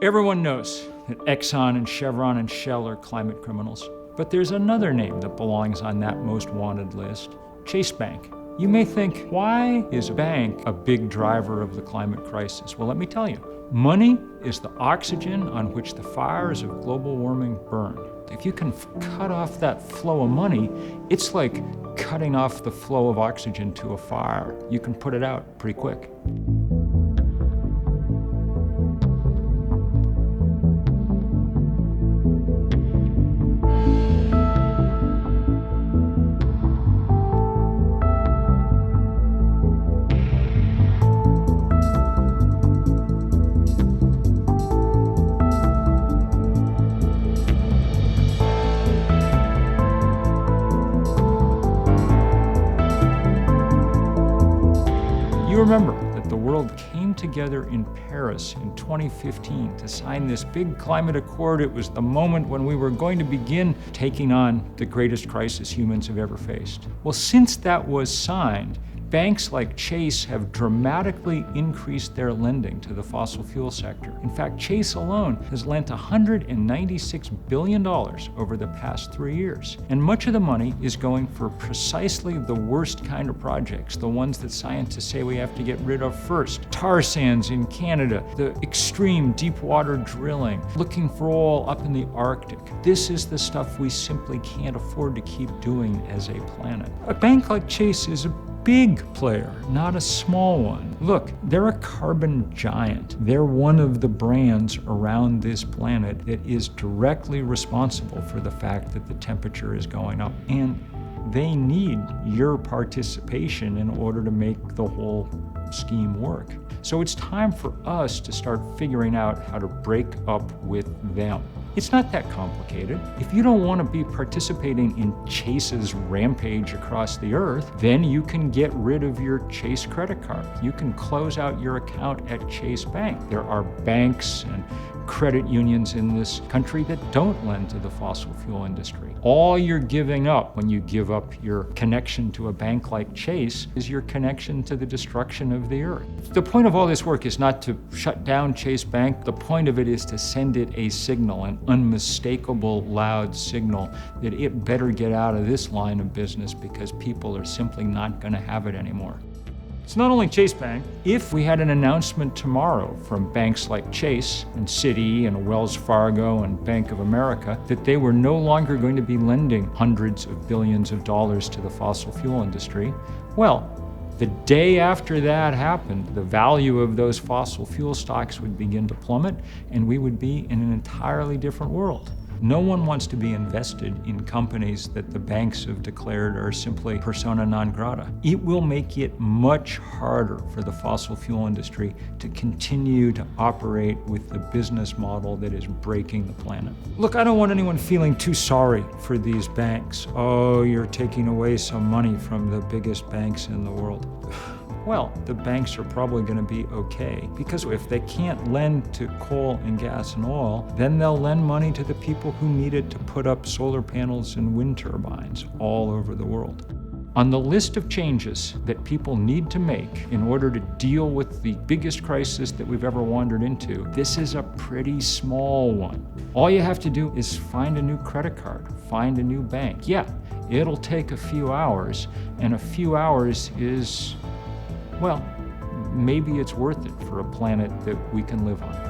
Everyone knows that Exxon and Chevron and Shell are climate criminals. But there's another name that belongs on that most wanted list, Chase Bank. You may think, why is a bank a big driver of the climate crisis? Well, let me tell you. Money is the oxygen on which the fires of global warming burn. If you can cut off that flow of money, it's like cutting off the flow of oxygen to a fire. You can put it out pretty quick. You remember that the world came together in Paris in 2015 to sign this big climate accord. It was the moment when we were going to begin taking on the greatest crisis humans have ever faced. Well, since that was signed, banks like Chase have dramatically increased their lending to the fossil fuel sector. In fact, Chase alone has lent $196 billion over the past 3 years. And much of the money is going for precisely the worst kind of projects, the ones that scientists say we have to get rid of first. Tar sands in Canada, the extreme deep water drilling, looking for oil up in the Arctic. This is the stuff we simply can't afford to keep doing as a planet. A bank like Chase is a big player, not a small one. Look, they're a carbon giant. They're one of the brands around this planet that is directly responsible for the fact that the temperature is going up. And they need your participation in order to make the whole scheme work. So it's time for us to start figuring out how to break up with them. It's not that complicated. If you don't want to be participating in Chase's rampage across the earth, then you can get rid of your Chase credit card. You can close out your account at Chase Bank. There are banks and credit unions in this country that don't lend to the fossil fuel industry. All you're giving up when you give up your connection to a bank like Chase is your connection to the destruction of the earth. The point of all this work is not to shut down Chase Bank. The point of it is to send it a signal, an unmistakable, loud signal that it better get out of this line of business because people are simply not going to have it anymore. It's not only Chase Bank. If we had an announcement tomorrow from banks like Chase and Citi and Wells Fargo and Bank of America that they were no longer going to be lending hundreds of billions of dollars to the fossil fuel industry, well, the day after that happened, the value of those fossil fuel stocks would begin to plummet, and we would be in an entirely different world. No one wants to be invested in companies that the banks have declared are simply persona non grata. It will make it much harder for the fossil fuel industry to continue to operate with the business model that is breaking the planet. Look, I don't want anyone feeling too sorry for these banks. Oh, you're taking away some money from the biggest banks in the world. Well, the banks are probably going to be okay, because if they can't lend to coal and gas and oil, then they'll lend money to the people who need it to put up solar panels and wind turbines all over the world. On the list of changes that people need to make in order to deal with the biggest crisis that we've ever wandered into, this is a pretty small one. All you have to do is find a new credit card, find a new bank. Yeah, it'll take a few hours, and a few hours is, well, maybe it's worth it for a planet that we can live on.